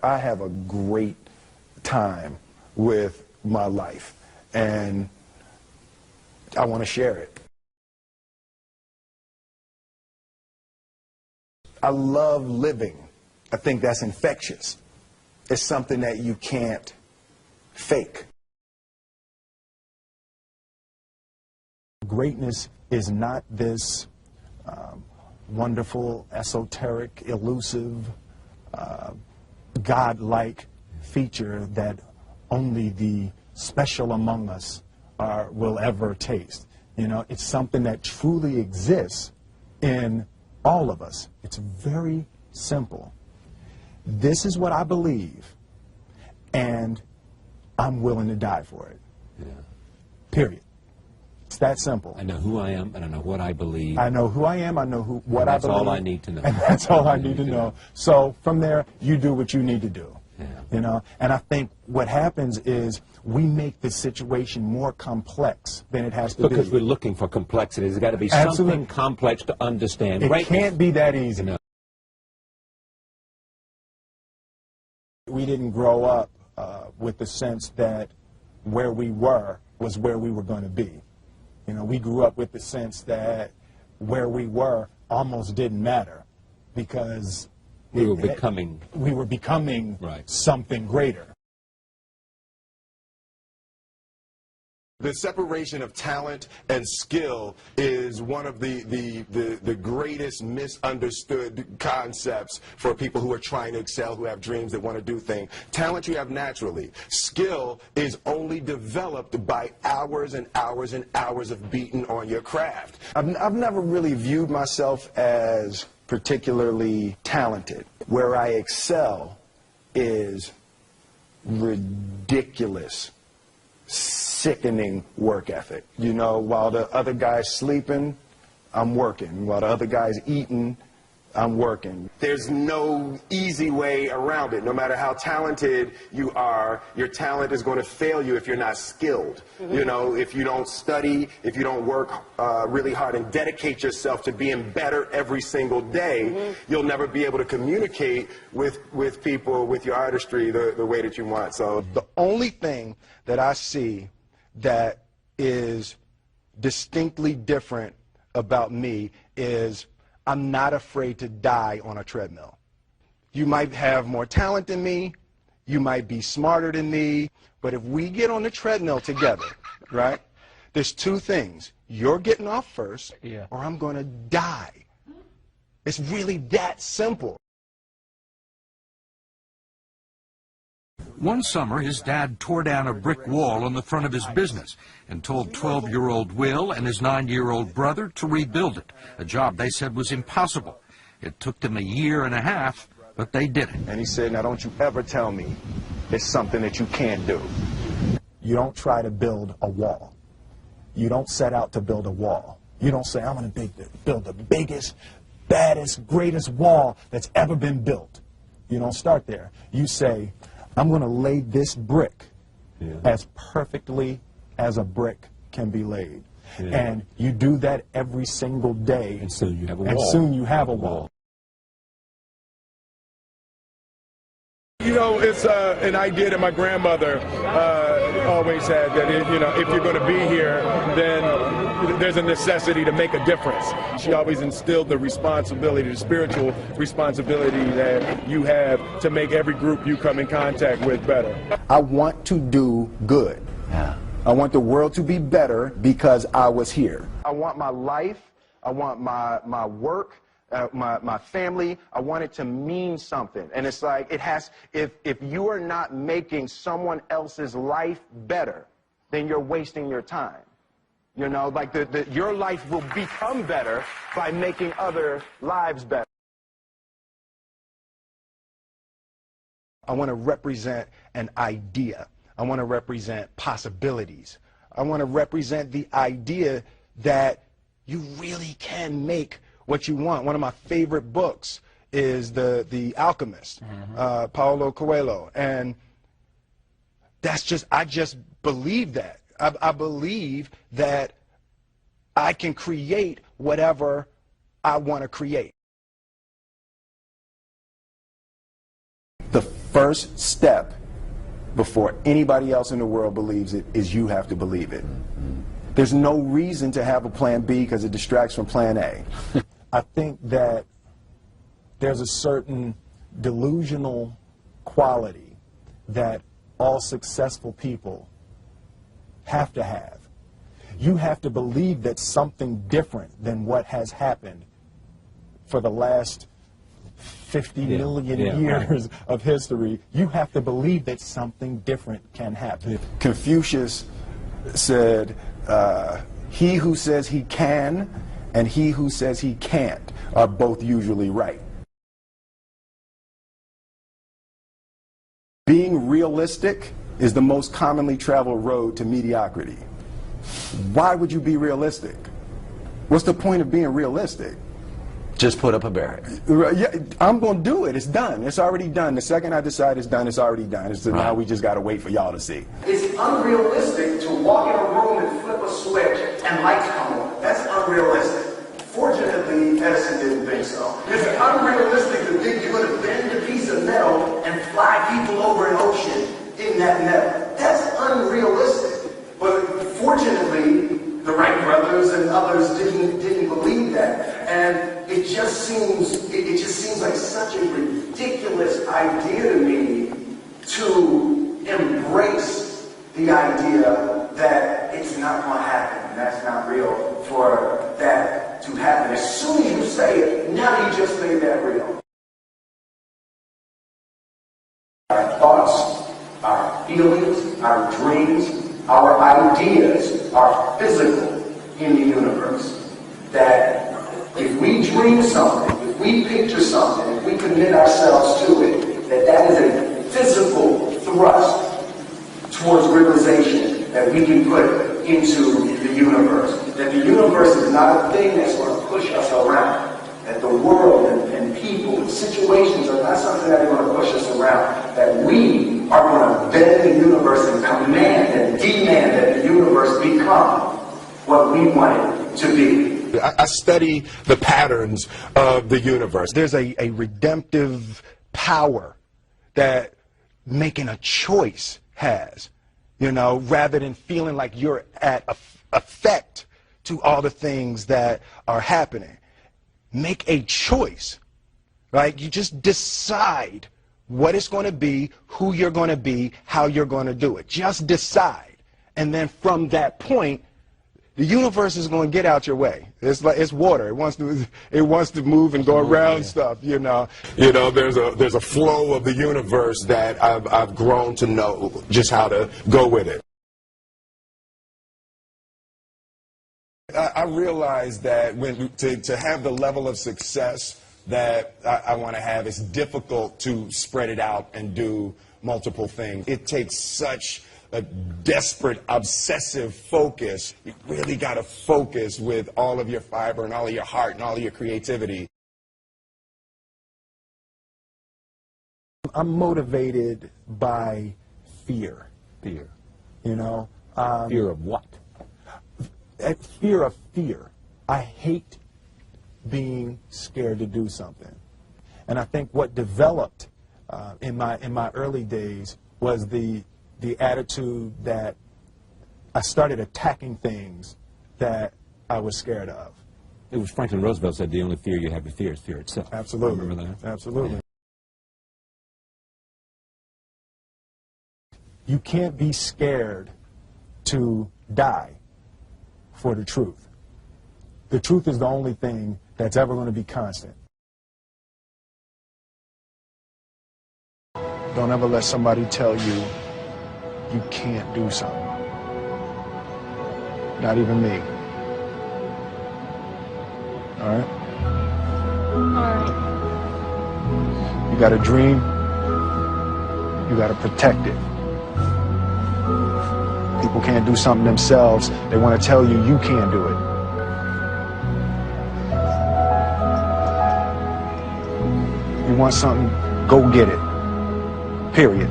I have a great time with my life, and I want to share it. I love living. I think that's infectious. It's something that you can't fake. Greatness is not this wonderful, esoteric, elusive, God-like feature that only the special among us will ever taste. You know, it's something that truly exists in all of us. It's very simple. This is what I believe, and I'm willing to die for it. Yeah. Period. It's that simple. I know who I am, and I know what I believe. I know who I am, I know what I believe. That's all I need to know. And that's all I need to know. So from there, you do what you need to do. Yeah. You know, and I think what happens is we make the situation more complex than it has to be. Because we're looking for complexity. There's got to be something complex to understand. It can't be that easy. No. We didn't grow up with the sense that where we were was where we were going to be. You know, we grew up with the sense that where we were almost didn't matter because we were becoming right. Something greater. The separation of talent and skill is one of the greatest misunderstood concepts for people who are trying to excel, who have dreams, that want to do things. Talent you have naturally. Skill is only developed by hours and hours and hours of beating on your craft. I've never really viewed myself as particularly talented. Where I excel is ridiculous, sickening work ethic. You know, while the other guy's sleeping, I'm working. While the other guy's eating, I'm working. There's no easy way around it. No matter how talented you are, your talent is going to fail you if you're not skilled. Mm-hmm. You know, if you don't study, if you don't work really hard and dedicate yourself to being better every single day, mm-hmm. you'll never be able to communicate with people, with your artistry, the way that you want. So the only thing that I see that is distinctly different about me is I'm not afraid to die on a treadmill. You might have more talent than me, you might be smarter than me, but if we get on the treadmill together, right, there's two things. You're getting off first, or I'm going to die. It's really that simple. One summer, his dad tore down a brick wall on the front of his business and told 12-year-old Will and his 9-year-old brother to rebuild it, a job they said was impossible. It took them a year and a half, but they did it. And he said, now don't you ever tell me it's something that you can't do. You don't try to build a wall. You don't set out to build a wall. You don't say, I'm going to build the biggest, baddest, greatest wall that's ever been built. You don't start there. You say, I'm going to lay this brick as perfectly as a brick can be laid. Yeah. And you do that every single day. And soon you have a wall. And soon you have a wall. You know, it's an idea that my grandmother always had, that you know, if you're going to be here, then there's a necessity to make a difference. She always instilled the responsibility, the spiritual responsibility that you have to make every group you come in contact with better. I want to do good. Yeah. I want the world to be better because I was here. I want my life, I want my work, my family, I want it to mean something. And it's like, it has, if you are not making someone else's life better, then you're wasting your time. You know, like your life will become better by making other lives better. I want to represent an idea. I want to represent possibilities. I want to represent the idea that you really can make what you want. One of my favorite books is The Alchemist, Paulo Coelho, and that's just, I just believe that. I believe that I can create whatever I want to create. The first step before anybody else in the world believes it is you have to believe it. There's no reason to have a plan B because it distracts from plan A. I think that there's a certain delusional quality that all successful people have to have. You have to believe that something different than what has happened for the last 50 million years of history, you have to believe that something different can happen. Confucius said, he who says he can and he who says he can't are both usually right. Being realistic is the most commonly traveled road to mediocrity. Why would you be realistic? What's the point of being realistic? Just put up a barrier. Yeah, I'm going to do it. It's done. It's already done. The second I decide it's done, it's already done. So now we just got to wait for y'all to see. It's unrealistic to walk in a room and flip a switch and lights come on. That's unrealistic. Fortunately, Edison didn't think so. It's unrealistic to think you're going to bend a piece of metal and fly people over an ocean in that metal. That's unrealistic. But fortunately, the Wright brothers and others didn't believe that. And it just seems like such a ridiculous idea to me to embrace the idea that it's not going to happen and that's not real for that to happen. As soon as you say it, now you just made that real. Our thoughts, our feelings, our dreams, our ideas are physical in the universe. That if we dream something, if we picture something, if we commit ourselves to it, that is a physical thrust towards realization that we can put into the universe. That the universe is not a thing that's going to push us around. That the world and people and situations are not something that are going to push us around. That we are going to bend the universe and command and demand that the universe become what we want it to be. I study the patterns of the universe. There's a redemptive power that making a choice has, you know, rather than feeling like you're at effect to all the things that are happening. Make a choice, right? You just decide what it's going to be, who you're going to be, how you're going to do it. Just decide. And then from that point, the universe is going to get out your way. It's like it's water. It wants to move and go around stuff, you know. You know, there's a flow of the universe that I've grown to know just how to go with it. I realize that to have the level of success that I want to have, it's difficult to spread it out and do multiple things. It takes such a desperate, obsessive focus. You really got to focus with all of your fiber and all of your heart and all of your creativity. I'm motivated by fear. Fear. You know? Fear of what? Fear of fear. I hate being scared to do something. And I think what developed in my early days was the attitude that I started attacking things that I was scared of. It was Franklin Roosevelt said the only fear you have to fear is fear itself. Absolutely. Remember that? Absolutely. You can't be scared to die for the truth. The truth is the only thing that's ever going to be constant. Don't ever let somebody tell you you can't do something. Not even me. All right? All right. You got a dream, you got to protect it. People can't do something themselves. They want to tell you you can't do it. You want something, go get it. Period.